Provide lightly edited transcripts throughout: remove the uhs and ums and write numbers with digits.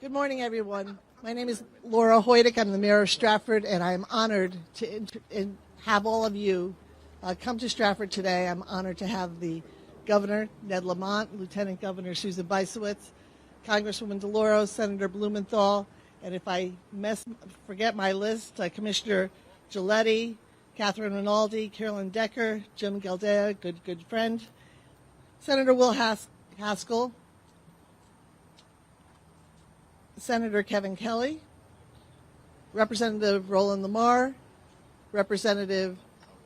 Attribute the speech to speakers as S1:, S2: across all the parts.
S1: Good morning, everyone. My name is Laura Hoydick. I'm the mayor of Stratford, and I'm honored to have all of you come to Stratford today. I'm honored to have the Governor, Ned Lamont, Lieutenant Governor Susan Bysowitz, Congresswoman DeLauro, Senator Blumenthal, and if I forget my list, Commissioner Giletti, Catherine Rinaldi, Carolyn Decker, Jim Galdea, good friend, Senator Will Haskell, Senator Kevin Kelly, Representative Roland LEMAR, Representative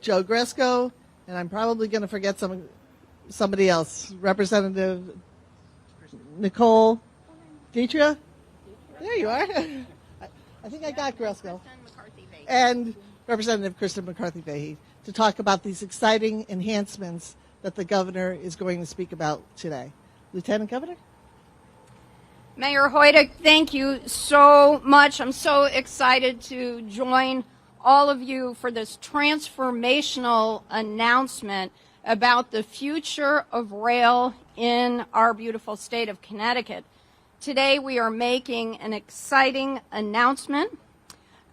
S1: Joe Gresco, and I'm probably going to forget somebody else, Representative Nicole Deitria. There you are. I think I got Gresco. And Representative Kristen McCarthy-Vahey to talk about these exciting enhancements that the governor is going to speak about today. Lieutenant Governor?
S2: Mayor Hoydick, thank you so much. I'm so excited to join all of you for this transformational announcement about the future of rail in our beautiful state of Connecticut. Today we are making an exciting announcement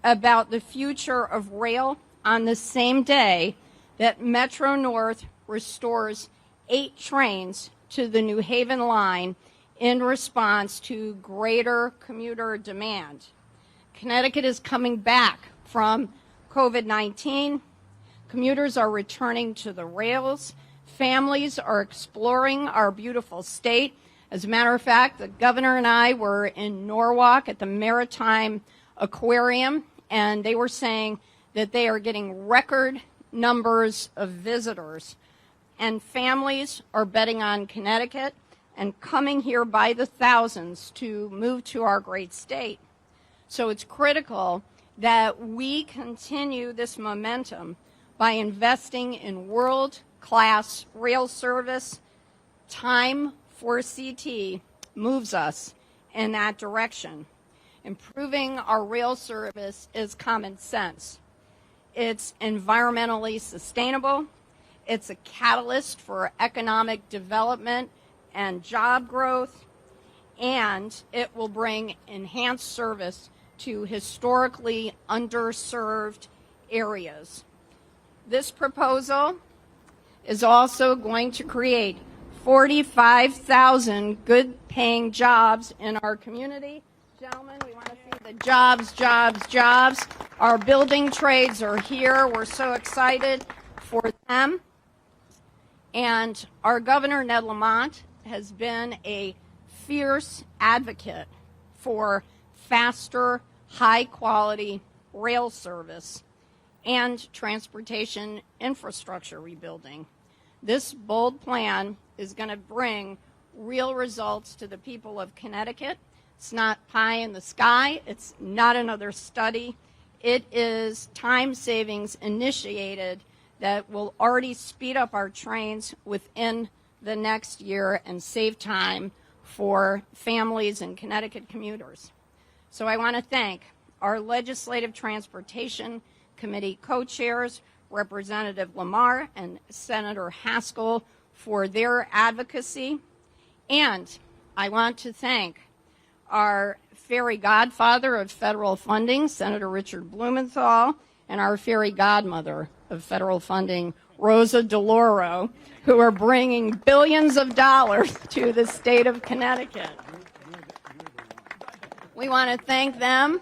S2: about the future of rail on the same day that Metro North restores 8 trains to the New Haven line in response to greater commuter demand. Connecticut is coming back from COVID-19. Commuters are returning to the rails. Families are exploring our beautiful state. As a matter of fact, the governor and I were in Norwalk at the Maritime Aquarium, and they were saying that they are getting record numbers of visitors. And families are betting on Connecticut and coming here by the thousands to move to our great state. So it's critical that we continue this momentum by investing in world-class rail service. Time for CT moves us in that direction. Improving our rail service is common sense. It's environmentally sustainable. It's a catalyst for economic development and job growth, and it will bring enhanced service to historically underserved areas. This proposal is also going to create 45,000 good-paying jobs in our community. Gentlemen, we want to see the jobs, jobs, jobs. Our building trades are here. We're so excited for them. And our Governor, Ned Lamont, has been a fierce advocate for faster, high-quality rail service and transportation infrastructure rebuilding. This bold plan is going to bring real results to the people of Connecticut. It's not pie in the sky. It's not another study. It is time savings initiated that will already speed up our trains within the next year and save time for families and Connecticut commuters. So I want to thank our Legislative Transportation Committee co-chairs, Representative LEMAR and Senator Haskell, for their advocacy. And I want to thank our fairy godfather of federal funding, Senator Richard Blumenthal, and our fairy godmother of federal funding, Rosa DeLauro, who are bringing billions of dollars to the state of Connecticut. We want to thank them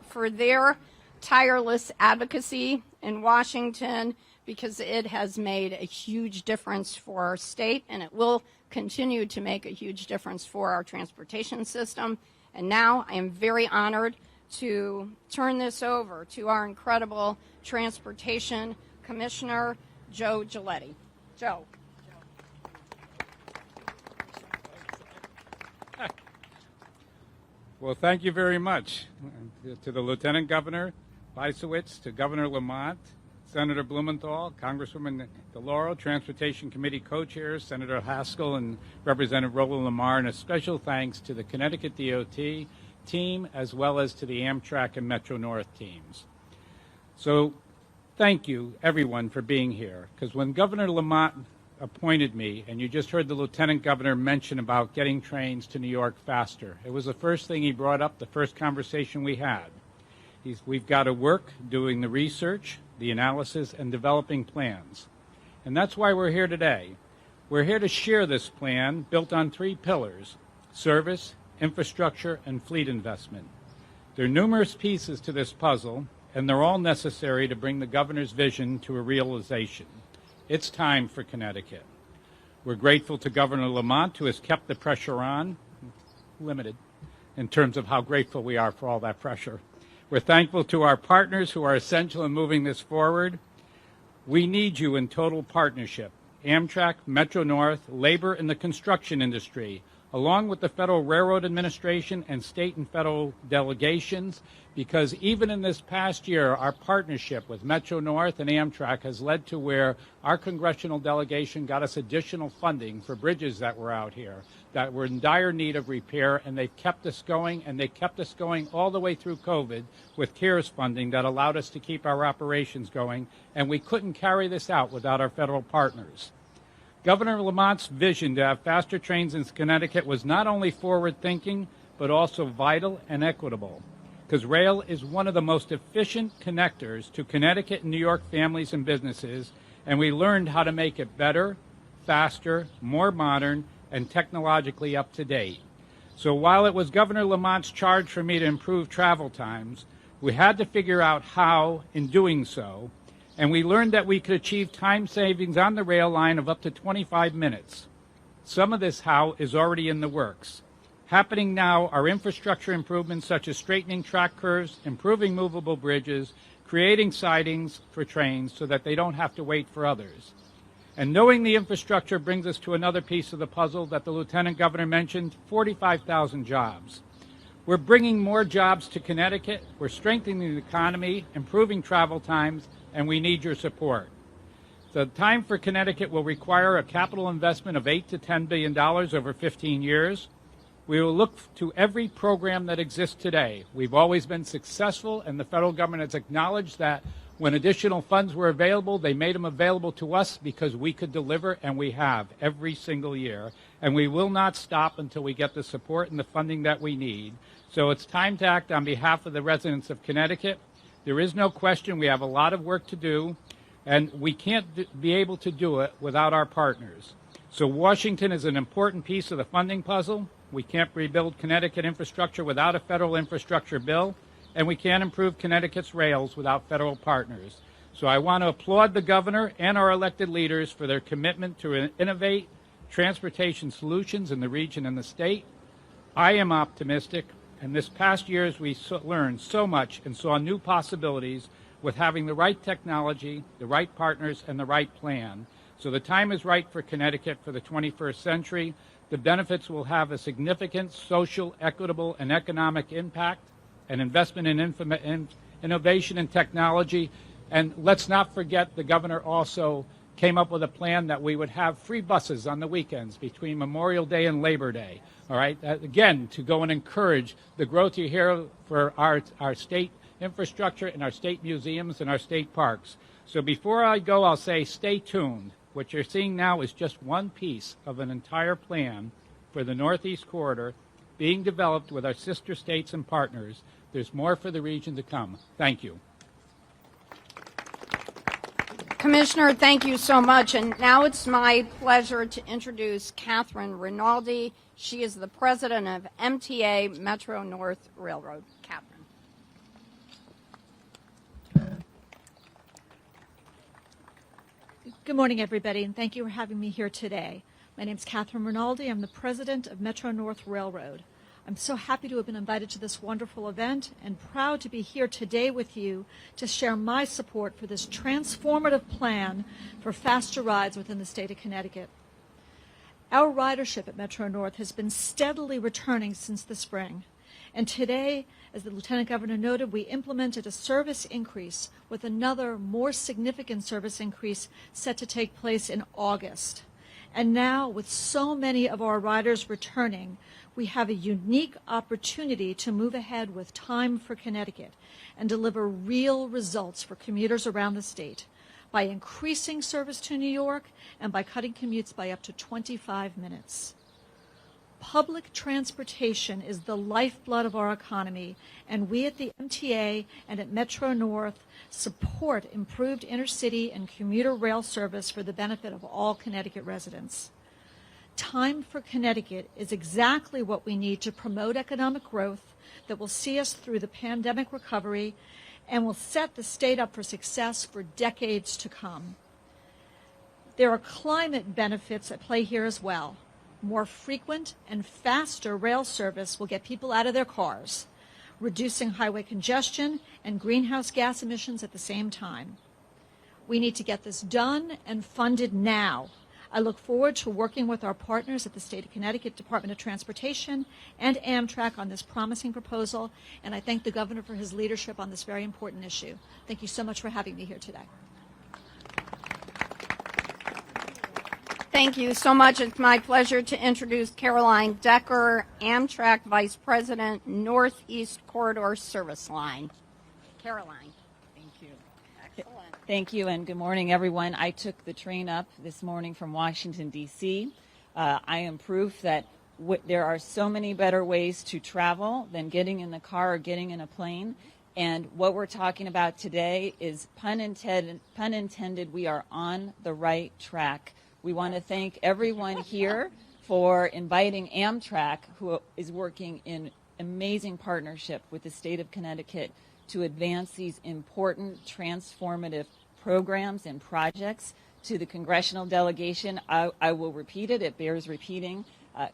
S2: for their tireless advocacy in Washington, because it has made a huge difference for our state, and it will continue to make a huge difference for our transportation system. And now I am very honored to turn this over to our incredible Transportation Commissioner, Joe Giletti. Joe.
S3: Well, thank you very much to the Lieutenant Governor Bysowitz, to Governor Lamont, Senator Blumenthal, Congresswoman DeLauro, Transportation Committee co-chairs, Senator Haskell and Representative Roland LEMAR, and a special thanks to the Connecticut DOT team as well as to the Amtrak and Metro North teams. So thank you, everyone, for being here, because when Governor Lamont appointed me, and you just heard the Lieutenant Governor mention about getting trains to New York faster. It was the first thing he brought up, the first conversation we had. We've got to work doing the research, the analysis, and developing plans. And that's why we're here today. We're here to share this plan built on 3 pillars: service, infrastructure, and fleet investment. There are numerous pieces to this puzzle, and they're all necessary to bring the governor's vision to a realization. It's time for Connecticut. We're grateful to Governor Lamont, who has kept the pressure on, limited in terms of how grateful we are for all that pressure. We're thankful to our partners who are essential in moving this forward. We need you in total partnership: Amtrak, Metro-North, labor, and the construction industry, along with the Federal Railroad Administration and state and federal delegations, because even in this past year, our partnership with Metro-North and Amtrak has led to where our congressional delegation got us additional funding for bridges that were out here that were in dire need of repair, and they've kept us going, and they kept us going all the way through COVID with CARES funding that allowed us to keep our operations going, and we couldn't carry this out without our federal partners. Governor Lamont's vision to have faster trains in Connecticut was not only forward-thinking, but also vital and equitable, because rail is one of the most efficient connectors to Connecticut and New York families and businesses, and we learned how to make it better, faster, more modern, and technologically up-to-date. So while it was Governor Lamont's charge for me to improve travel times, we had to figure out how in doing so, and we learned that we could achieve time savings on the rail line of up to 25 minutes. Some of this how is already in the works. Happening now are infrastructure improvements such as straightening track curves, improving movable bridges, creating sidings for trains so that they don't have to wait for others. And knowing the infrastructure brings us to another piece of the puzzle that the Lieutenant Governor mentioned: 45,000 jobs. We're bringing more jobs to Connecticut, we're strengthening the economy, improving travel times, and we need your support. The time for Connecticut will require a capital investment of $8 to $10 billion over 15 years. We will look to every program that exists today. We've always been successful, and the federal government has acknowledged that when additional funds were available, they made them available to us because we could deliver, and we have every single year. And we will not stop until we get the support and the funding that we need. So it's time to act on behalf of the residents of Connecticut. There is no question we have a lot of work to do, and we can't be able to do it without our partners. So Washington is an important piece of the funding puzzle. We can't rebuild Connecticut infrastructure without a federal infrastructure bill, and we can't improve Connecticut's rails without federal partners. So I want to applaud the governor and our elected leaders for their commitment to innovate transportation solutions in the region and the state. I am optimistic, and this past year we learned so much and saw new possibilities with having the right technology, the right partners, and the right plan. So the time is right for Connecticut for the 21st century. The benefits will have a significant social, equitable, and economic impact, and investment in innovation and technology. And let's not forget the governor also came up with a plan that we would have free buses on the weekends between Memorial Day and Labor Day. All right, again, to go and encourage the growth you hear for our state infrastructure and our state museums and our state parks. So before I go, I'll say stay tuned. What you're seeing now is just one piece of an entire plan for the Northeast Corridor being developed with our sister states and partners. There's more for the region to come. Thank you.
S2: Commissioner, thank you so much. And now it's my pleasure to introduce Catherine Rinaldi. She is the president of MTA Metro-North Railroad. Catherine.
S4: Good morning, everybody, and thank you for having me here today. My name is Catherine Rinaldi. I'm the president of Metro-North Railroad. I'm so happy to have been invited to this wonderful event and proud to be here today with you to share my support for this transformative plan for faster rides within the state of Connecticut. Our ridership at Metro-North has been steadily returning since the spring. And today, as the Lieutenant Governor noted, we implemented a service increase with another more significant service increase set to take place in August. And now, with so many of our riders returning, we have a unique opportunity to move ahead with time for Connecticut and deliver real results for commuters around the state by increasing service to New York, and by cutting commutes by up to 25 minutes. Public transportation is the lifeblood of our economy, and we at the MTA and at Metro North support improved intercity and commuter rail service for the benefit of all Connecticut residents. Time for Connecticut is exactly what we need to promote economic growth that will see us through the pandemic recovery and will set the state up for success for decades to come. There are climate benefits at play here as well. More frequent and faster rail service will get people out of their cars, reducing highway congestion and greenhouse gas emissions at the same time. We need to get this done and funded now. I look forward to working with our partners at the State of Connecticut Department of Transportation and Amtrak on this promising proposal, and I thank the Governor for his leadership on this very important issue. Thank you so much for having me here today.
S2: Thank you so much. It's my pleasure to introduce Caroline Decker, Amtrak Vice President, Northeast Corridor Service Line. Caroline.
S5: Thank you.
S2: Excellent.
S5: Thank you, and good morning, everyone. I took the train up this morning from Washington, D.C. I am proof that there are so many better ways to travel than getting in the car or getting in a plane. And what we're talking about today is, pun intended, we are on the right track. We want to thank everyone here for inviting Amtrak, who is working in amazing partnership with the state of Connecticut to advance these important transformative programs and projects to the congressional delegation. I will repeat it. It bears repeating.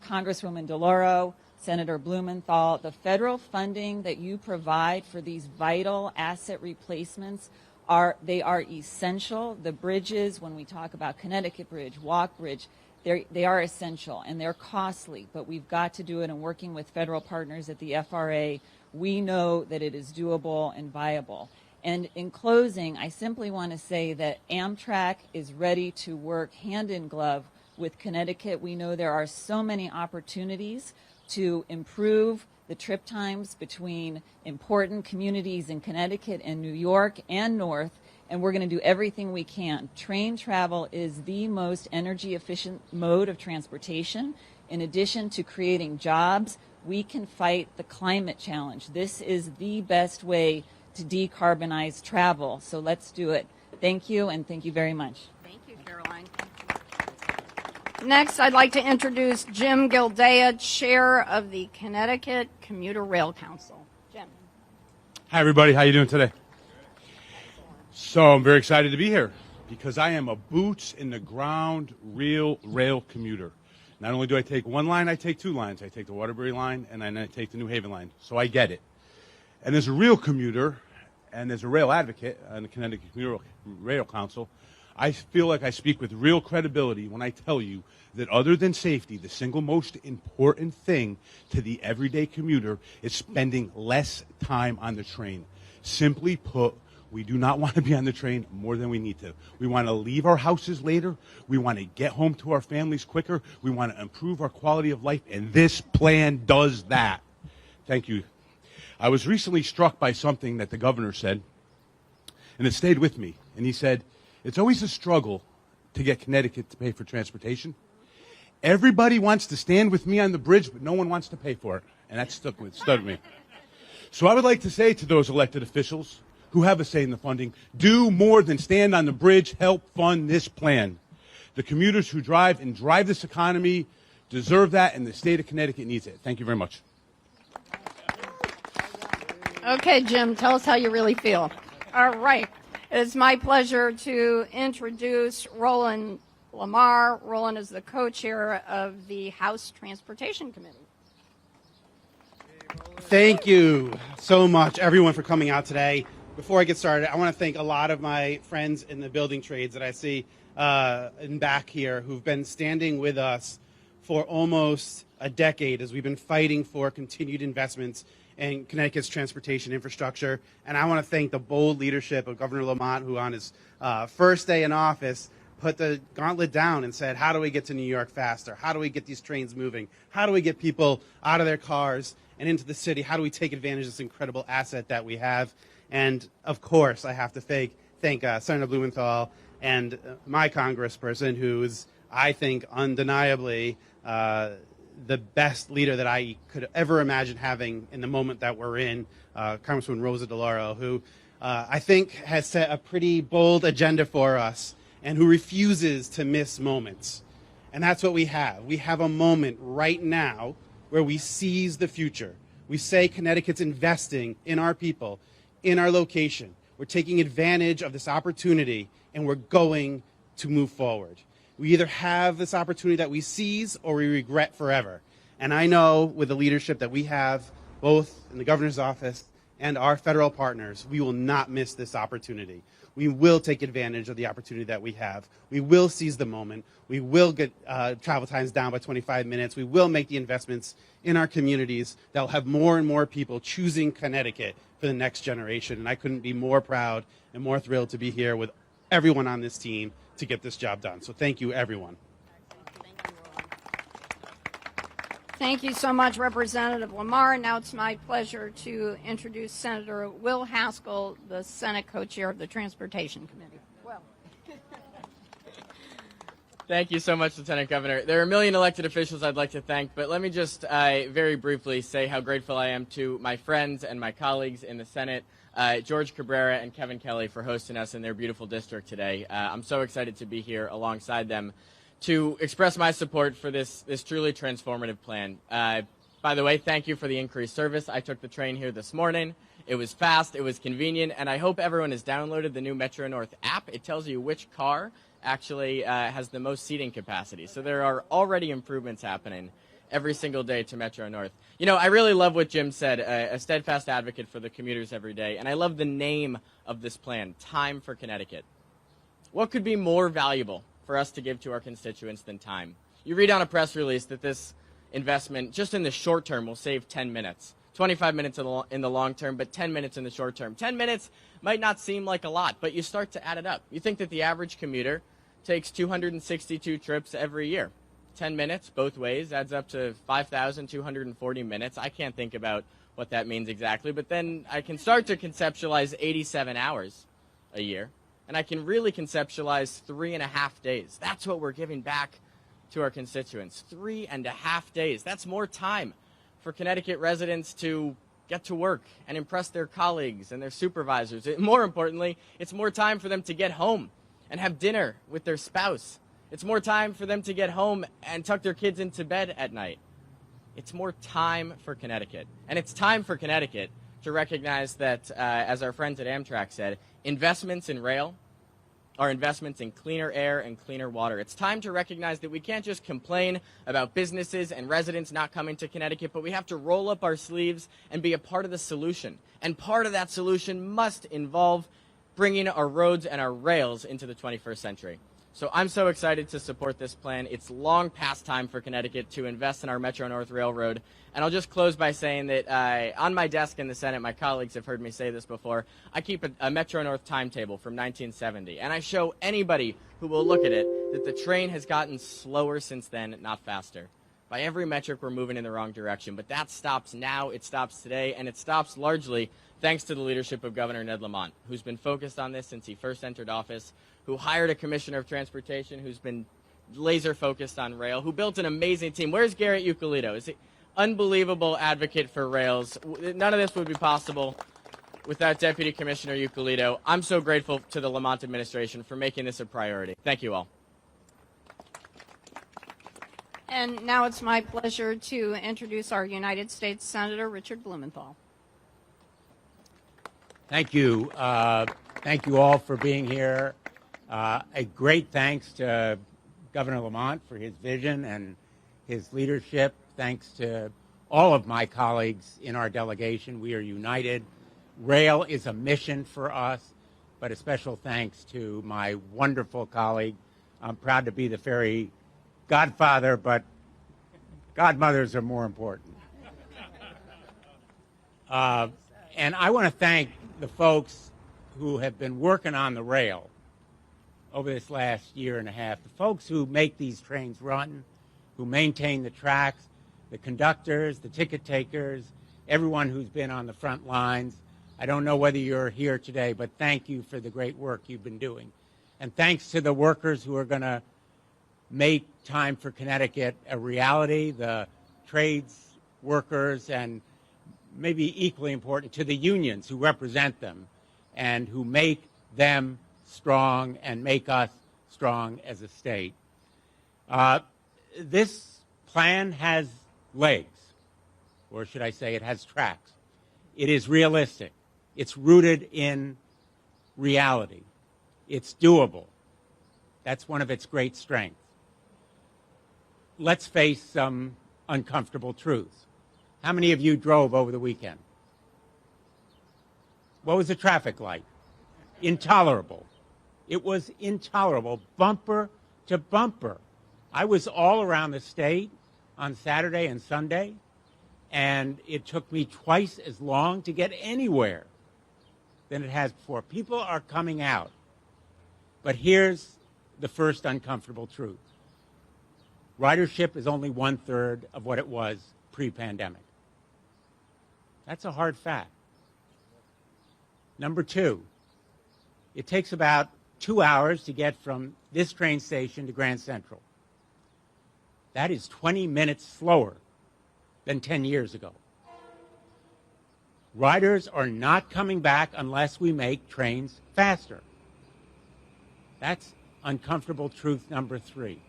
S5: Congresswoman DeLauro, Senator Blumenthal, the federal funding that you provide for these vital asset replacements are essential. The bridges, when we talk about Connecticut Bridge, Walk Bridge, they are essential and they're costly, but we've got to do it. And working with federal partners at the FRA, we know that it is doable and viable. And in closing, I simply want to say that Amtrak is ready to work hand in glove with Connecticut. We know there are so many opportunities to improve the trip times between important communities in Connecticut and New York and North, and we're going to do everything we can. Train travel is the most energy efficient mode of transportation. In addition to creating jobs, we can fight the climate challenge. This is the best way to decarbonize travel, so let's do it. Thank you, and thank you very much.
S2: Thank you, Caroline. Next, I'd like to introduce Jim Gildea, Chair of the Connecticut Commuter Rail Council. Jim.
S6: Hi, everybody. How you doing today? So I'm very excited to be here because I am a boots-in-the-ground real rail commuter. Not only do I take one line, I take two lines. I take the Waterbury line, and then I take the New Haven line. So I get it. And as a real commuter and as a rail advocate on the Connecticut Commuter Rail Council, I feel like I speak with real credibility when I tell you that other than safety, the single most important thing to the everyday commuter is spending less time on the train. Simply put, we do not want to be on the train more than we need to. We want to leave our houses later. We want to get home to our families quicker. We want to improve our quality of life, and this plan does that. Thank you. I was recently struck by something that the governor said, and it stayed with me. And he said, it's always a struggle to get Connecticut to pay for transportation. Everybody wants to stand with me on the bridge, but no one wants to pay for it. And that stuck with me. So I would like to say to those elected officials who have a say in the funding, do more than stand on the bridge, help fund this plan. The commuters who drive this economy deserve that, and the state of Connecticut needs it. Thank you very much.
S2: Okay, Jim, tell us how you really feel. All right. It's my pleasure to introduce Roland LEMAR. Roland is the co-chair of the House Transportation Committee.
S7: Thank you so much, everyone, for coming out today. Before I get started, I want to thank a lot of my friends in the building trades that I see in back here who've been standing with us for almost a decade as we've been fighting for continued investments in Connecticut's transportation infrastructure. And I want to thank the bold leadership of Governor Lamont, who on his first day in office put the gauntlet down and said, how do we get to New York faster? How do we get these trains moving? How do we get people out of their cars and into the city? How do we take advantage of this incredible asset that we have? And, of course, I have to thank Senator Blumenthal and my congressperson, who's, I think, undeniably the best leader that I could ever imagine having in the moment that we're in, Congresswoman Rosa DeLauro, who I think has set a pretty bold agenda for us and who refuses to miss moments. And that's what we have. We have a moment right now where we seize the future. We say Connecticut's investing in our people, in our location. We're taking advantage of this opportunity, and we're going to move forward. We either have this opportunity that we seize or we regret forever. And I know with the leadership that we have, both in the governor's office and our federal partners, we will not miss this opportunity. We will take advantage of the opportunity that we have. We will seize the moment. We will get travel times down by 25 minutes. We will make the investments in our communities that will have more and more people choosing Connecticut for the next generation. And I couldn't be more proud and more thrilled to be here with everyone on this team to get this job done. So thank you, everyone.
S2: Thank you so much, Representative Lamar. Now it's my pleasure to introduce Senator Will Haskell, the Senate co-chair of the Transportation Committee. Will.
S8: Thank you so much, Lieutenant Governor. There are a million elected officials I'd like to thank, but let me just very briefly say how grateful I am to my friends and my colleagues in the Senate, George Cabrera and Kevin Kelly, for hosting us in their beautiful district today. I'm so excited to be here alongside them to express my support for this truly transformative plan. By the way, thank you for the increased service. I took the train here this morning. It was fast, it was convenient, and I hope everyone has downloaded the new Metro North app. It tells you which car actually has the most seating capacity. So there are already improvements happening every single day to Metro North. You know, I really love what Jim said, a steadfast advocate for the commuters every day, and I love the name of this plan, Time for Connecticut. What could be more valuable for us to give to our constituents than time? You read on a press release that this investment, just in the short term, will save 10 minutes. 25 minutes in the long term, but 10 minutes in the short term. 10 minutes might not seem like a lot, but you start to add it up. You think that the average commuter takes 262 trips every year. 10 minutes both ways adds up to 5,240 minutes. I can't think about what that means exactly, but then I can start to conceptualize 87 hours a year. And I can really conceptualize 3.5 days. That's what we're giving back to our constituents. 3.5 days. That's more time for Connecticut residents to get to work and impress their colleagues and their supervisors. More importantly, it's more time for them to get home and have dinner with their spouse. It's more time for them to get home and tuck their kids into bed at night. It's more time for Connecticut. And it's time for Connecticut to recognize that, as our friends at Amtrak said, investments in rail are investments in cleaner air and cleaner water. It's time to recognize that we can't just complain about businesses and residents not coming to Connecticut, but we have to roll up our sleeves and be a part of the solution. And part of that solution must involve bringing our roads and our rails into the 21st century. So I'm so excited to support this plan. It's long past time for Connecticut to invest in our Metro North Railroad. And I'll just close by saying that on my desk in the Senate, my colleagues have heard me say this before, I keep a Metro North timetable from 1970. And I show anybody who will look at it that the train has gotten slower since then, not faster. By every metric, we're moving in the wrong direction. But that stops now, it stops today, and it stops largely thanks to the leadership of Governor Ned Lamont, who's been focused on this since he first entered office, who hired a commissioner of transportation who's been laser focused on rail, who built an amazing team. Where's Garrett Eucalito? Is he unbelievable advocate for rails? None of this would be possible without Deputy Commissioner Eucalito. I'm so grateful to the Lamont administration for making this a priority. Thank you all.
S2: And now it's my pleasure to introduce our United States Senator Richard Blumenthal.
S9: Thank you. Thank you all for being here. A great thanks to Governor Lamont for his vision and his leadership. Thanks to all of my colleagues in our delegation. We are united. Rail is a mission for us, but a special thanks to my wonderful colleague. I'm proud to be the fairy godfather, but godmothers are more important. And I want to thank the folks who have been working on the rail over this last year and a half, the folks who make these trains run, who maintain the tracks, the conductors, the ticket takers, everyone who's been on the front lines. I don't know whether you're here today, but thank you for the great work you've been doing. And thanks to the workers who are going to make Time for Connecticut a reality, the trades workers, and maybe equally important, to the unions who represent them and who make them strong and make us strong as a state. This plan has legs, or should I say it has tracks. It is realistic. It's rooted in reality. It's doable. That's one of its great strengths. Let's face some uncomfortable truths. How many of you drove over the weekend? What was the traffic like? Intolerable. It was intolerable, bumper to bumper. I was all around the state on Saturday and Sunday, and it took me twice as long to get anywhere than it has before. People are coming out. But here's the first uncomfortable truth. Ridership is only 1/3 of what it was pre-pandemic. That's a hard fact. Number two, it takes about 2 hours to get from this train station to Grand Central. That is 20 minutes slower than 10 years ago. Riders are not coming back unless we make trains faster. That's uncomfortable truth number three.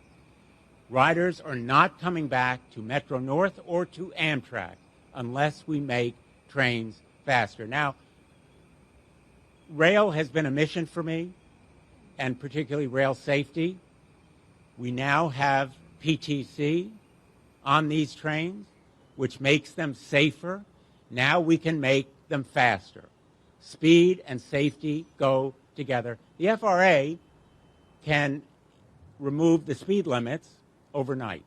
S9: Riders are not coming back to Metro North or to Amtrak unless we make trains faster. Now, rail has been a mission for me, and particularly rail safety. We now have PTC on these trains, which makes them safer. Now we can make them faster. Speed and safety go together. The FRA can remove the speed limits overnight.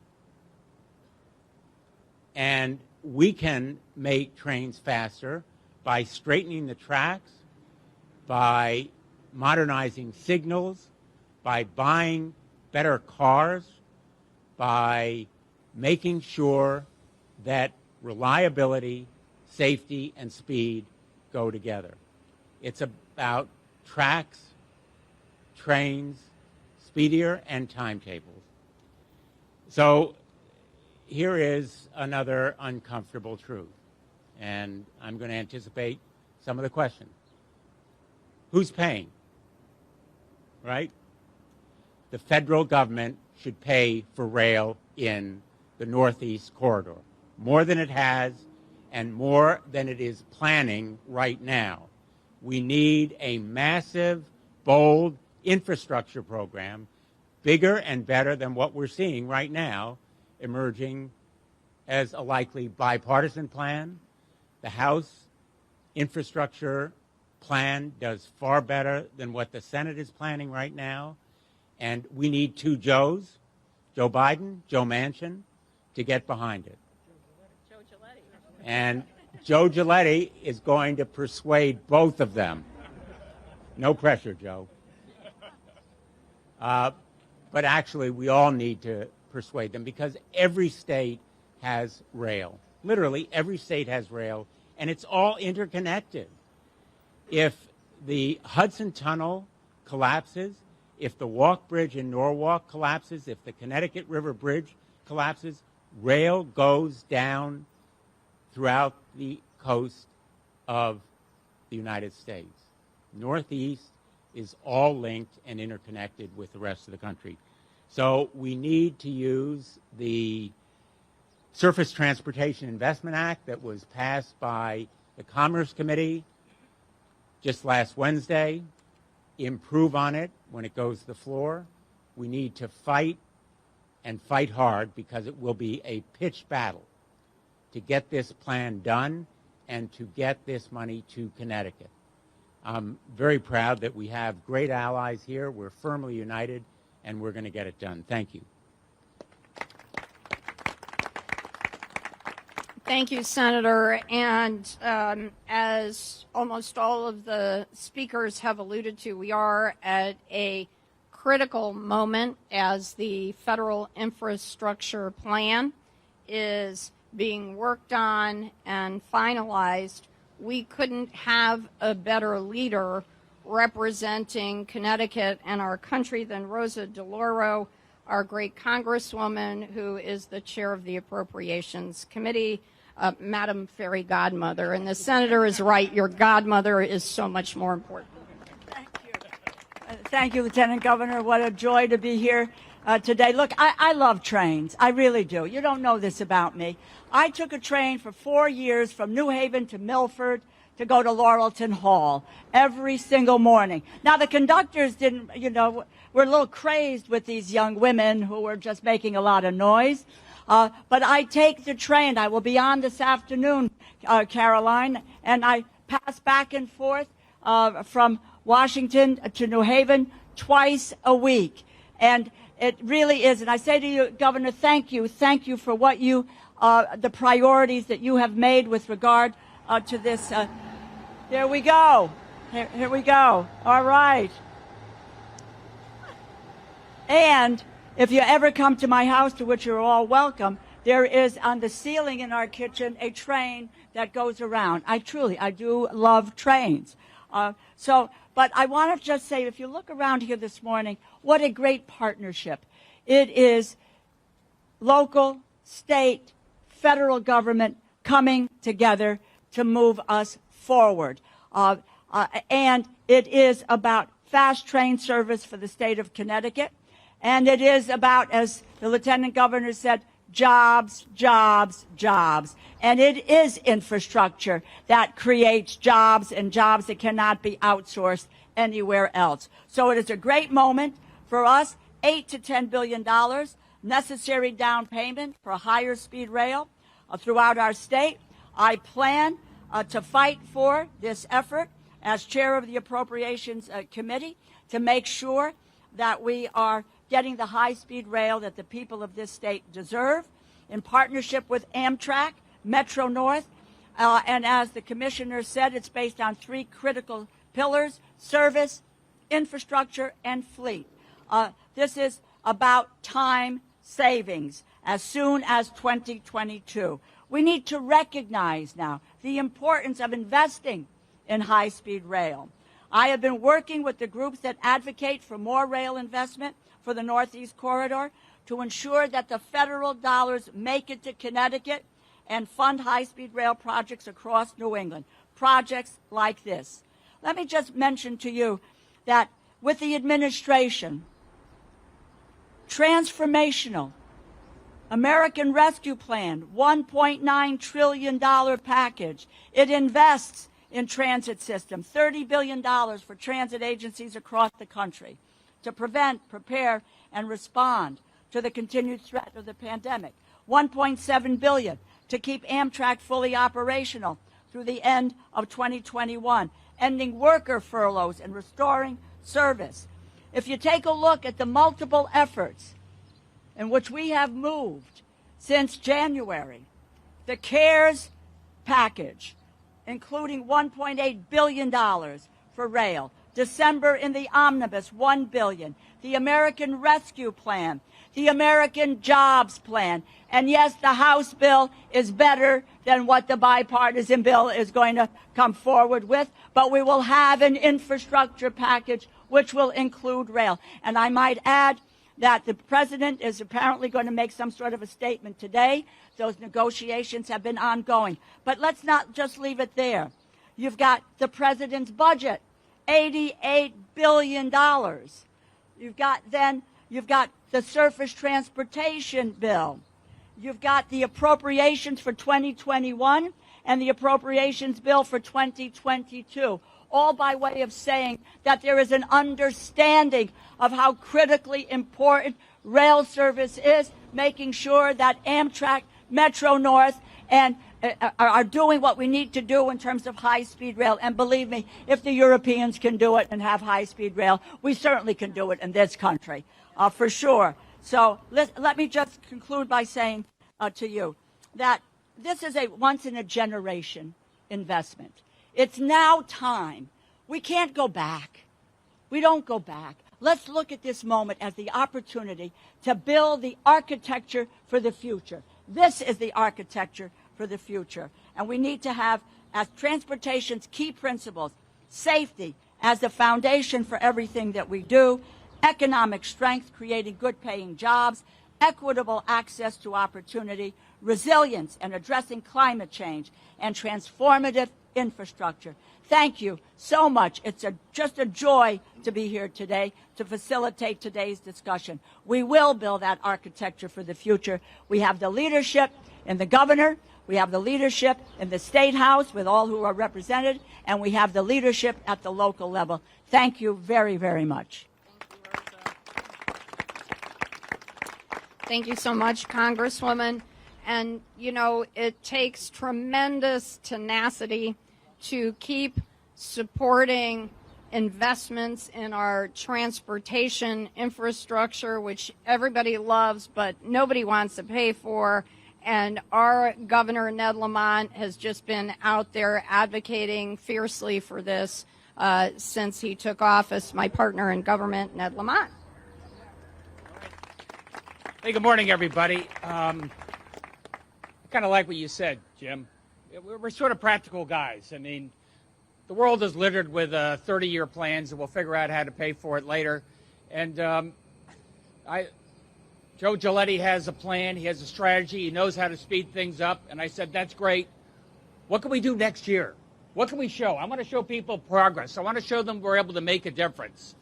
S9: And we can make trains faster by straightening the tracks, by modernizing signals, by buying better cars, by making sure that reliability, safety, and speed go together. It's about tracks, trains, speedier, and timetables. So here is another uncomfortable truth, and I'm going to anticipate some of the questions. Who's paying? Right? The federal government should pay for rail in the Northeast Corridor, more than it has and more than it is planning right now. We need a massive, bold infrastructure program, bigger and better than what we're seeing right now, emerging as a likely bipartisan plan. The House infrastructure plan does far better than what the Senate is planning right now. And we need two Joes, Joe Biden, Joe Manchin, to get behind it. And Joe Giletti is going to persuade both of them. No pressure, Joe. But actually, we all need to persuade them because every state has rail. Literally, every state has rail, and it's all interconnected. If the Hudson Tunnel collapses, if the Walk Bridge in Norwalk collapses, if the Connecticut River Bridge collapses, rail goes down throughout the coast of the United States. Northeast is all linked and interconnected with the rest of the country. So we need to use the Surface Transportation Investment Act that was passed by the Commerce Committee just last Wednesday, improve on it when it goes to the floor. We need to fight and fight hard because it will be a pitched battle to get this plan done and to get this money to Connecticut. I'm very proud that we have great allies here. We're firmly united, and we're going to get it done. Thank you.
S2: Thank you, Senator. And as almost all of the speakers have alluded to, we are at a critical moment as the federal infrastructure plan is being worked on and finalized. We couldn't have a better leader representing Connecticut and our country than Rosa DeLauro, our great Congresswoman, who is the chair of the Appropriations Committee, Madam Fairy Godmother. And the Senator is right, your godmother is so much more important.
S10: Thank you, Lieutenant Governor. What a joy to be here today. Look, I love trains. I really do. You don't know this about me. I took a train for 4 years from New Haven to Milford to go to Laurelton Hall every single morning. Now, the conductors didn't, were a little crazed with these young women who were just making a lot of noise. But I take the train. I will be on this afternoon, Caroline, and I pass back and forth from Washington to New Haven twice a week. And it really is. And I say to you, Governor, thank you. Thank you for what you, the priorities that you have made with regard to this. There we go. Here we go. All right. And if you ever come to my house, to which you're all welcome, there is on the ceiling in our kitchen a train that goes around. I do love trains. But I want to just say, if you look around here this morning, what a great partnership. It is local, state, federal government coming together to move us forward. And it is about fast train service for the state of Connecticut. And it is about, as the Lieutenant Governor said, jobs, jobs, jobs. And it is infrastructure that creates jobs, and jobs that cannot be outsourced anywhere else. So it is a great moment for us, $8 to $10 billion, necessary down payment for a higher speed rail throughout our state. I plan to fight for this effort as chair of the Appropriations Committee to make sure that we are getting the high-speed rail that the people of this state deserve, in partnership with Amtrak, Metro North, and as the commissioner said, it's based on 3 critical pillars: service, infrastructure, and fleet. This is about time savings as soon as 2022. We need to recognize now the importance of investing in high-speed rail. I have been working with the groups that advocate for more rail investment for the Northeast Corridor to ensure that the federal dollars make it to Connecticut and fund high-speed rail projects across New England, projects like this. Let me just mention to you that with the administration, transformational American Rescue Plan, $1.9 trillion package. It invests in transit systems, $30 billion for transit agencies across the country to prevent, prepare, and respond to the continued threat of the pandemic. $1.7 billion to keep Amtrak fully operational through the end of 2021, ending worker furloughs and restoring service. If you take a look at the multiple efforts in which we have moved since January, the CARES package, including $1.8 billion for rail, December in the omnibus, $1 billion, the American Rescue Plan, the American Jobs Plan, and yes, the House bill is better than what the bipartisan bill is going to come forward with, but we will have an infrastructure package which will include rail. And I might add that the president is apparently going to make some sort of a statement today. Those negotiations have been ongoing. But let's not just leave it there. You've got the president's budget, $88 billion. You've got the surface transportation bill. You've got the appropriations for 2021 and the appropriations bill for 2022, all by way of saying that there is an understanding of how critically important rail service is, making sure that Amtrak, Metro North, and are doing what we need to do in terms of high-speed rail. And believe me, if the Europeans can do it and have high-speed rail, we certainly can do it in this country, for sure. So let me just conclude by saying to you that this is a once-in-a-generation investment. It's now time. We can't go back. We don't go back. Let's look at this moment as the opportunity to build the architecture for the future. This is the architecture for the future. And we need to have, as transportation's key principles, safety as the foundation for everything that we do: economic strength, creating good-paying jobs, equitable access to opportunity, resilience, and addressing climate change, and transformative infrastructure. Thank you so much. It's just a joy to be here today to facilitate today's discussion. We will build that architecture for the future. We have the leadership in the governor, we have the leadership in the State House with all who are represented, and we have the leadership at the local level. Thank you very, very much.
S2: Thank you so much, Congresswoman. And, you know, it takes tremendous tenacity to keep supporting investments in our transportation infrastructure, which everybody loves, but nobody wants to pay for. And our Governor, Ned Lamont, has just been out there advocating fiercely for this since he took office. My partner in government, Ned Lamont.
S11: Hey, good morning, everybody. I kind of like what you said, Jim. We're sort of practical guys. I mean, the world is littered with 30-year plans, and we'll figure out how to pay for it later. And Joe Giletti has a plan. He has a strategy. He knows how to speed things up. And I said, that's great. What can we do next year? What can we show? I want to show people progress. I want to show them we're able to make a difference.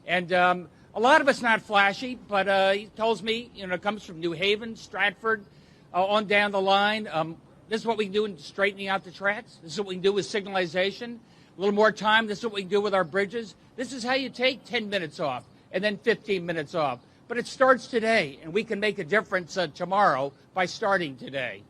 S11: And a lot of it's not flashy, but he tells me, you know, it comes from New Haven, Stratford, on down the line. This is what we can do in straightening out the tracks. This is what we can do with signalization. A little more time. This is what we can do with our bridges. This is how you take 10 minutes off and then 15 minutes off. But it starts today, and we can make a difference tomorrow by starting today.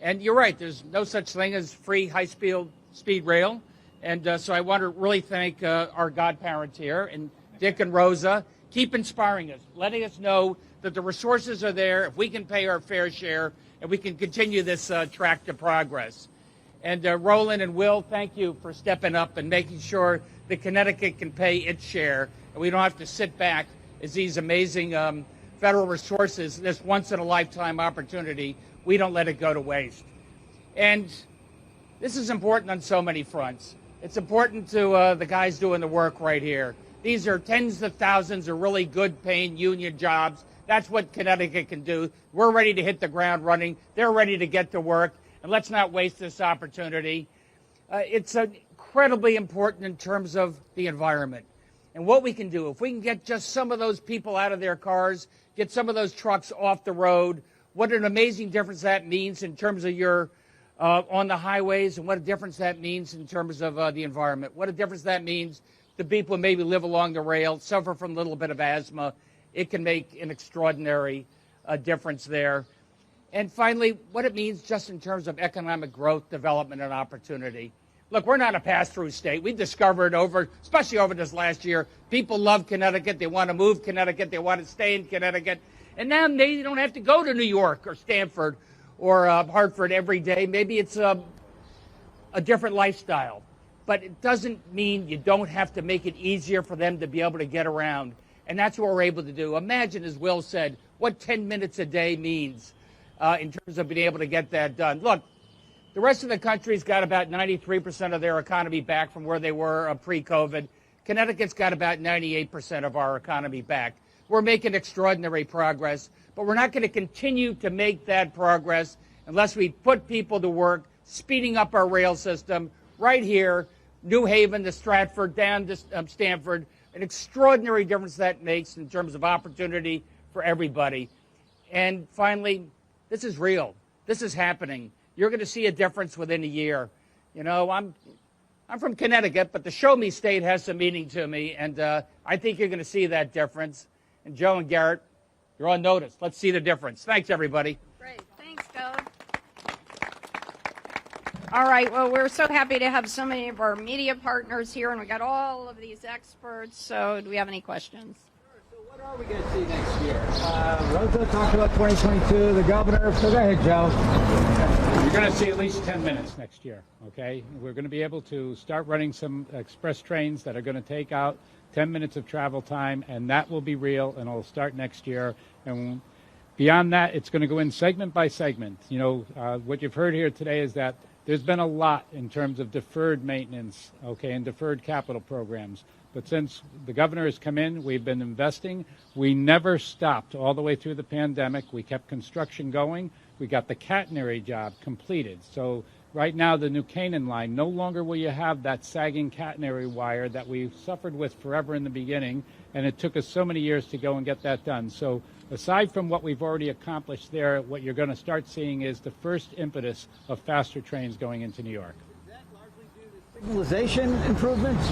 S11: And you're right, there's no such thing as free high-speed rail. And so I want to really thank our godparents here, and Dick and Rosa. Keep inspiring us, letting us know that the resources are there, if we can pay our fair share, and we can continue this track to progress. And Roland and Will, thank you for stepping up and making sure that Connecticut can pay its share, and we don't have to sit back as these amazing federal resources, this once-in-a-lifetime opportunity, we don't let it go to waste. And this is important on so many fronts. It's important to the guys doing the work right here. These are tens of thousands of really good-paying union jobs. That's what Connecticut can do. We're ready to hit the ground running. They're ready to get to work. And let's not waste this opportunity. It's incredibly important in terms of the environment and what we can do. If we can get just some of those people out of their cars, get some of those trucks off the road, what an amazing difference that means in terms of your on the highways, and what a difference that means in terms of the environment. What a difference that means to people who maybe live along the rail, suffer from a little bit of asthma. It can make an extraordinary difference there. And finally, what it means just in terms of economic growth, development, and opportunity. Look, we're not a pass-through state. We've discovered especially over this last year, people love Connecticut. They want to move Connecticut. They want to stay in Connecticut. And now they don't have to go to New York or Stamford or Hartford every day. Maybe it's a different lifestyle. But it doesn't mean you don't have to make it easier for them to be able to get around. And that's what we're able to do. Imagine, as Will said, what 10 minutes a day means in terms of being able to get that done. Look, the rest of the country's got about 93% of their economy back from where they were pre-COVID. Connecticut's got about 98% of our economy back. We're making extraordinary progress, but we're not going to continue to make that progress unless we put people to work, speeding up our rail system right here, New Haven to Stratford, down to Stamford. An extraordinary difference that makes in terms of opportunity for everybody. And finally, this is real. This is happening. You're going to see a difference within a year. You know, I'm from Connecticut, but the show me state has some meaning to me, and I think you're going to see that difference. And Joe and Garrett, you're on notice. Let's see the difference. Thanks, everybody.
S2: Great. Thanks, Gov. All right. Well, we're so happy to have so many of our media partners here, and we got all of these experts. So do we have any questions?
S12: So what are we going to see next year? Rosa talked about 2022, the governor. So go ahead, Joe.
S3: You're going to see at least 10 minutes next year, okay? We're going to be able to start running some express trains that are going to take out 10 minutes of travel time, and that will be real, and it'll start next year. And beyond that, it's going to go in segment by segment. You know, what you've heard here today is that There's been a lot in terms of deferred maintenance, okay, and deferred capital programs. But since the governor has come in, we've been investing. We never stopped all the way through the pandemic. We kept construction going. We got the catenary job completed. So right now, the New Canaan line, no longer will you have that sagging catenary wire that we suffered with forever in the beginning, and it took us so many years to go and get that done. So aside from what we've already accomplished there, what you're going to start seeing is the first impetus of faster trains going into New York.
S12: Signalization improvements?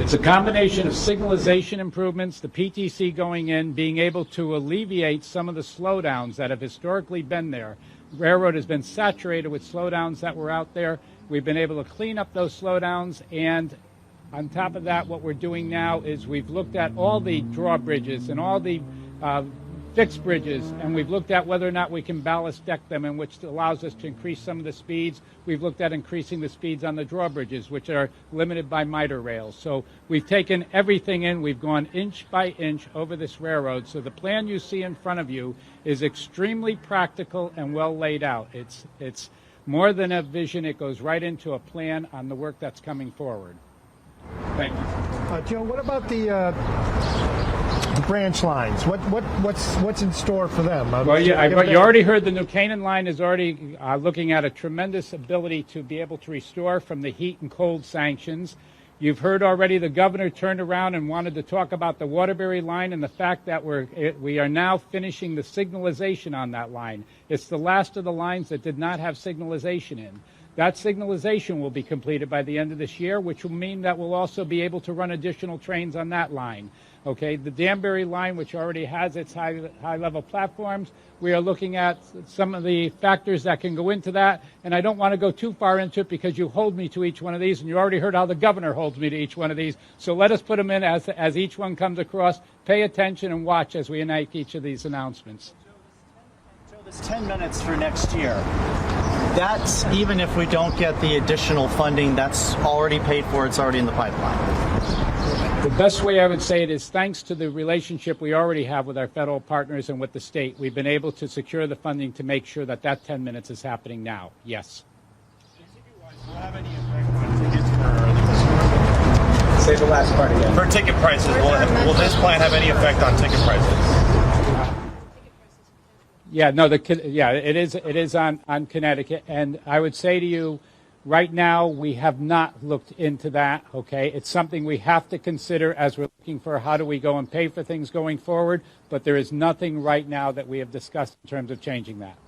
S3: It's a combination of signalization improvements, the PTC going in, being able to alleviate some of the slowdowns that have historically been there. Railroad has been saturated with slowdowns that were out there. We've been able to clean up those slowdowns, and on top of that, what we're doing now is we've looked at all the drawbridges and all the fixed bridges, and we've looked at whether or not we can ballast deck them, and which allows us to increase some of the speeds. We've looked at increasing the speeds on the drawbridges, which are limited by miter rails. So we've taken everything in. We've gone inch by inch over this railroad. So the plan you see in front of you is extremely practical and well laid out. It's more than a vision. It goes right into a plan on the work that's coming forward. Thank you.
S13: Joe, what about the branch lines? What's in store for them?
S3: Well, you already heard the New Canaan line is already looking at a tremendous ability to be able to restore from the heat and cold sanctions. You've heard already the governor turned around and wanted to talk about the Waterbury line and the fact that we are now finishing the signalization on that line. It's the last of the lines that did not have signalization in. That signalization will be completed by the end of this year, which will mean that we'll also be able to run additional trains on that line. Okay, the Danbury line, which already has its high-level platforms, we are looking at some of the factors that can go into that, and I don't want to go too far into it because you hold me to each one of these, and you already heard how the governor holds me to each one of these, so let us put them in as each one comes across. Pay attention and watch as we enact each of these announcements.
S14: So this 10 minutes for next year, that's even if we don't get the additional funding, that's already paid for, it's already in the pipeline.
S3: The best way I would say it is thanks to the relationship we already have with our federal partners and with the state, we've been able to secure the funding to make sure that 10 minutes is happening now. Yes.
S14: Will have any effect on tickets for
S3: Say the last part again.
S14: For ticket prices, will this plan have any effect on ticket prices?
S3: Yeah, no, it is on Connecticut, and I would say to you, right now we have not looked into that. Okay, it's something we have to consider as we're looking for how do we go and pay for things going forward. But there is nothing right now that we have discussed in terms of changing that.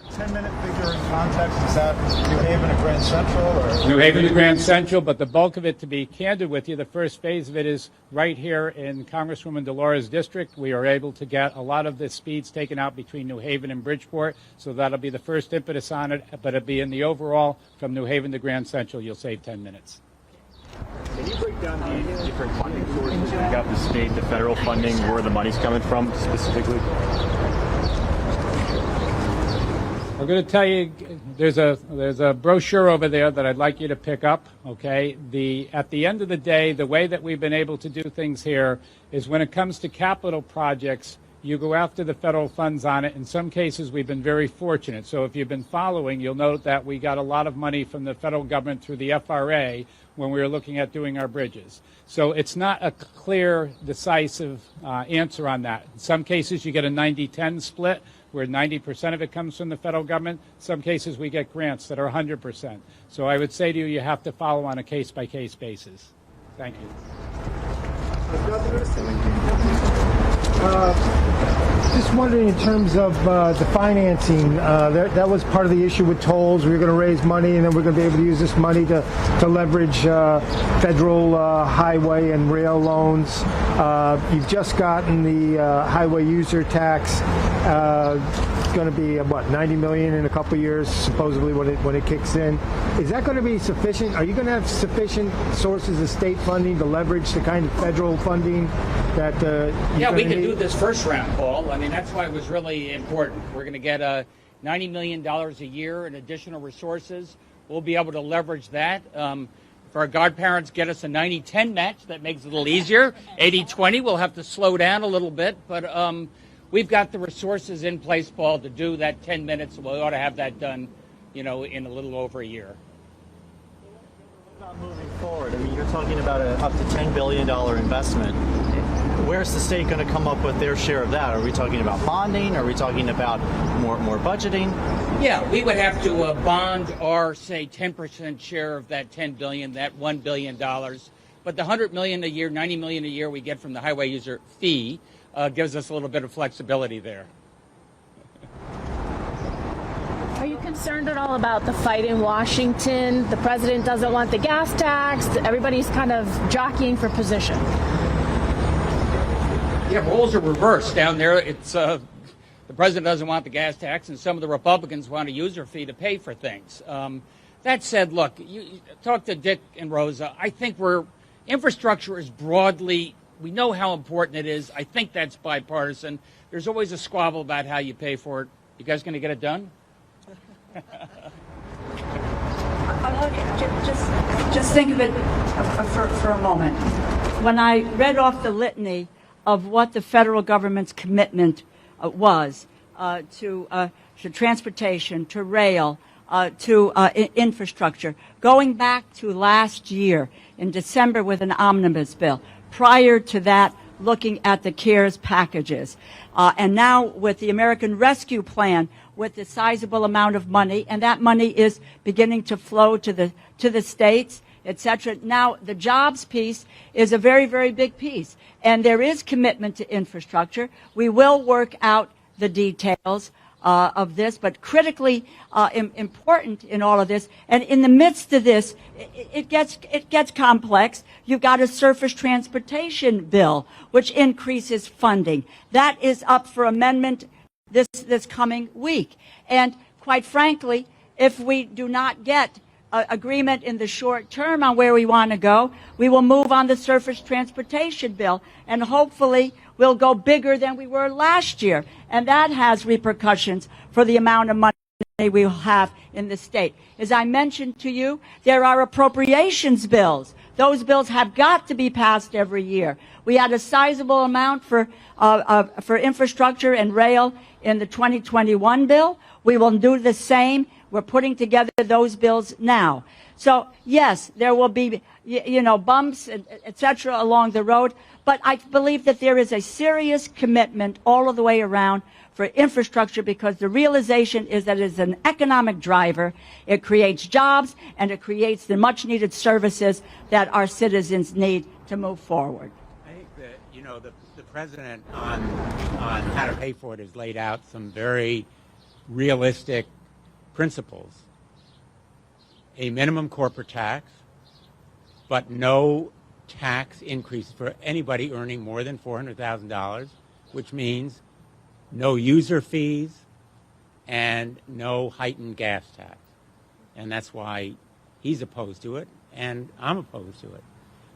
S14: 10-minute figure in context, is that New Haven to Grand Central? Or?
S3: New Haven to Grand Central, but the bulk of it, to be candid with you, the first phase of it is right here in Congresswoman DeLaura's district. We are able to get a lot of the speeds taken out between New Haven and Bridgeport, so that'll be the first impetus on it, but it'll be in the overall from New Haven to Grand Central, you'll save 10 minutes.
S15: Can you break down the different funding sources? You got the state, the federal funding, where the money's coming from specifically?
S3: I'm going to tell you, there's a brochure over there that I'd like you to pick up, okay? At the end of the day, the way that we've been able to do things here is when it comes to capital projects, you go after the federal funds on it. In some cases, we've been very fortunate. So if you've been following, you'll note that we got a lot of money from the federal government through the FRA when we were looking at doing our bridges. So it's not a clear, decisive answer on that. In some cases, you get a 90-10 split, where 90% of it comes from the federal government. Some cases we get grants that are 100%. So I would say to you, you have to follow on a case-by-case basis. Thank you.
S13: Just wondering in terms of the financing, that was part of the issue with tolls. We were going to raise money, and then we're going to be able to use this money to leverage federal highway and rail loans. You've just gotten the highway user tax. It's going to be $90 million in a couple of years, supposedly when it kicks in. Is that going to be sufficient? Are you going to have sufficient sources of state funding to leverage the kind of federal funding that
S11: we can do this first round, Paul. I mean, that's why it was really important. We're going to get $90 million a year in additional resources. We'll be able to leverage that. If our godparents get us a 90-10 match, that makes it a little easier. 80-20, we'll have to slow down a little bit, but we've got the resources in place, Paul, to do that 10 minutes. We ought to have that done in a little over a year.
S14: About moving forward, I mean, you're talking about up to $10 billion investment. Where's the state going to come up with their share of that? Are we talking about bonding? Are we talking about more budgeting?
S11: Yeah, we would have to bond our, say, 10% share of that $10 billion, that $1 billion. But the $100 million a year, $90 million a year we get from the highway user fee gives us a little bit of flexibility there.
S16: Are you concerned at all about the fight in Washington? The president doesn't want the gas tax. Everybody's kind of jockeying for position.
S11: Yeah, roles are reversed down there. It's the president doesn't want the gas tax, and some of the Republicans want a user fee to pay for things. That said, look, you talk to Dick and Rosa. I think infrastructure is broadly, we know how important it is. I think that's bipartisan. There's always a squabble about how you pay for it. You guys going to get it done?
S10: Just think of it for a moment. When I read off the litany of what the federal government's commitment was to transportation, to rail, to infrastructure, going back to last year in December with an omnibus bill, prior to that looking at the CARES packages, and now with the American Rescue Plan, with the sizable amount of money, and that money is beginning to flow to the states, etc. Now, the jobs piece is a very, very big piece, and there is commitment to infrastructure. We will work out the details of this, but critically important in all of this, and in the midst of this, it gets complex. You've got a surface transportation bill, which increases funding. That is up for amendment this coming week. And quite frankly, if we do not get agreement in the short term on where we want to go, we will move on the surface transportation bill, and hopefully we'll go bigger than we were last year. And that has repercussions for the amount of money we will have in the state. As I mentioned to you, there are appropriations bills. Those bills have got to be passed every year. We had a sizable amount for infrastructure and rail in the 2021 bill. We will do the same. We're putting together those bills now. So, yes, there will be, bumps, et cetera, along the road. But I believe that there is a serious commitment all of the way around for infrastructure, because the realization is that it is an economic driver. It creates jobs, and it creates the much-needed services that our citizens need to move forward.
S9: I think that, the president on how to pay for it has laid out some very realistic principles. A minimum corporate tax, but no tax increase for anybody earning more than $400,000, which means no user fees and no heightened gas tax. And that's why he's opposed to it, and I'm opposed to it.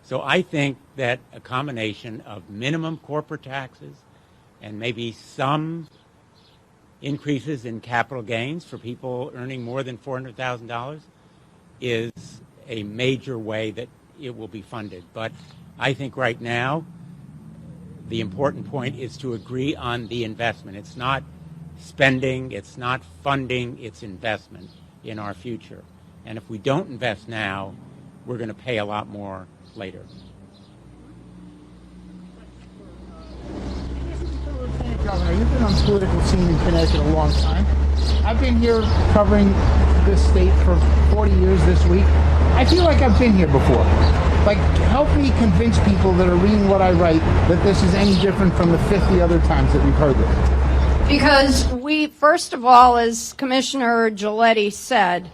S9: So I think that a combination of minimum corporate taxes and maybe some increases in capital gains for people earning more than $400,000 is a major way that it will be funded. But I think right now the important point is to agree on the investment. It's not spending, it's not funding, it's investment in our future. And if we don't invest now, we're going to pay a lot more later.
S12: Lieutenant Governor, you've been on the political scene in Connecticut a long time. I've been here covering this state for 40 years this week. I feel like I've been here before. Like, help me convince people that are reading what I write that this is any different from the 50 other times that we've heard this.
S2: Because we, first of all, as Commissioner Giletti said,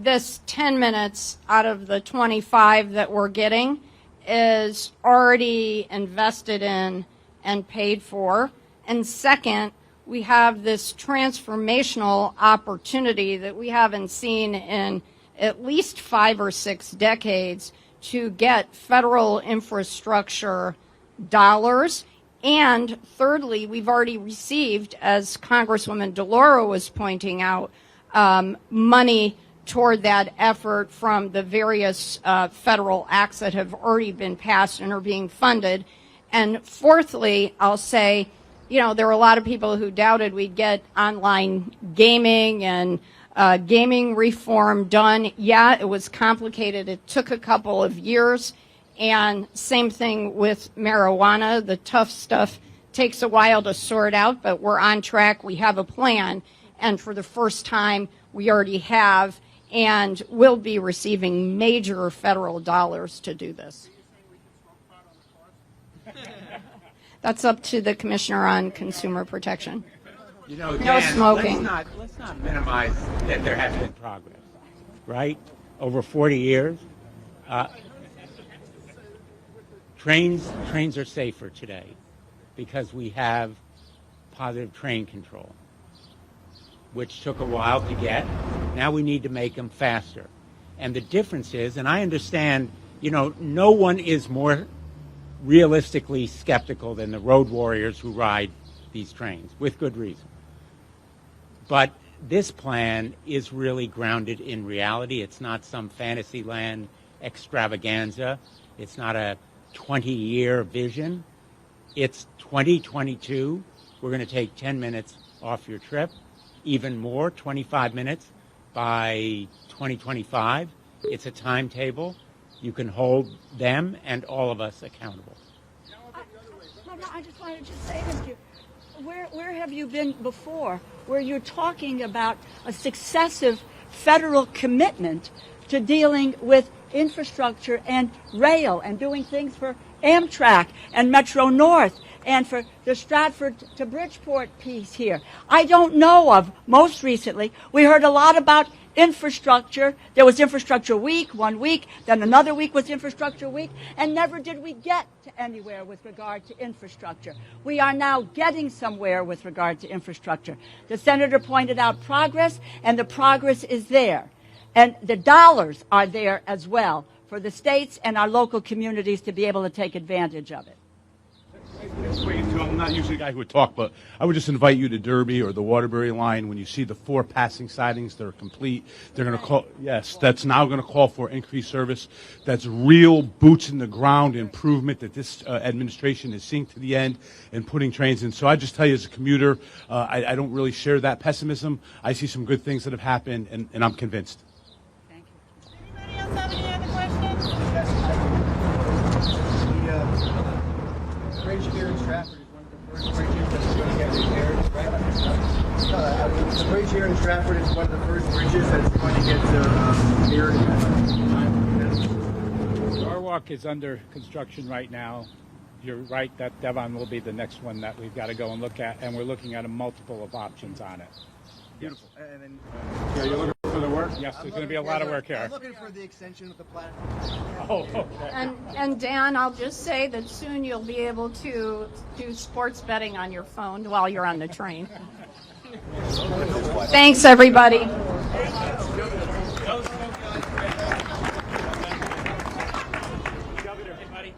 S2: this 10 minutes out of the 25 that we're getting is already invested in and paid for. And second, we have this transformational opportunity that we haven't seen in at least 5 or 6 decades to get federal infrastructure dollars. And thirdly, we've already received, as Congresswoman DeLauro was pointing out, money toward that effort from the various federal acts that have already been passed and are being funded. And fourthly, I'll say, there were a lot of people who doubted we'd get online gaming and gaming reform done. Yeah, it was complicated. It took a couple of years. And same thing with marijuana. The tough stuff takes a while to sort out, but we're on track. We have a plan. And for the first time, we already have and will be receiving major federal dollars to do this. That's up to the Commissioner on Consumer Protection.
S9: You know,
S2: No
S9: Dan,
S2: smoking.
S9: Let's not minimize that there has been progress, right? Over 40 years. Trains are safer today because we have positive train control, which took a while to get. Now we need to make them faster. And the difference is, and I understand, you know, no one is more realistically skeptical than the road warriors who ride these trains, with good reason. But this plan is really grounded in reality. It's not some fantasy land extravaganza. It's not a 20-year vision. It's 2022. We're going to take 10 minutes off your trip, even more, 25 minutes by 2025. It's a timetable. You can hold them and all of us accountable.
S10: I just wanted to say this to you. Where have you been before where you're talking about a successive federal commitment to dealing with infrastructure and rail and doing things for Amtrak and Metro North and for the Stratford to Bridgeport piece here? I don't know of. Most recently, we heard a lot about infrastructure. There was Infrastructure Week, 1 week, then another week was Infrastructure Week, and never did we get to anywhere with regard to infrastructure. We are now getting somewhere with regard to infrastructure. The senator pointed out progress, and the progress is there. And the dollars are there as well for the states and our local communities to be able to take advantage of it.
S6: I'm not usually a guy who would talk, but I would just invite you to Derby or the Waterbury line. When you see the 4 passing sidings that are complete, they're going to call, yes, that's now going to call for increased service. That's real boots in the ground improvement that this administration is seeing to the end and putting trains in. So I just tell you, as a commuter, I don't really share that pessimism. I see some good things that have happened, and I'm convinced.
S17: Anybody else have any other questions?
S18: The bridge here in Stratford is one of the first bridges that's going to get repaired, right? The bridge here in Stratford is one of the first bridges that's going to get repaired.
S3: Norwalk is under construction right now. You're right that Devon will be the next one that we've got to go and look at, and we're looking at a multiple of options on it.
S18: Beautiful. And then,
S3: Yeah, you're looking for the work? Yes, there's going to be a lot of work here.
S18: I'm looking for the extension of the platform.
S3: Oh, okay.
S2: And Dan, I'll just say that soon you'll be able to do sports betting on your phone while you're on the train. Thanks, everybody.
S11: Governor, hey, buddy.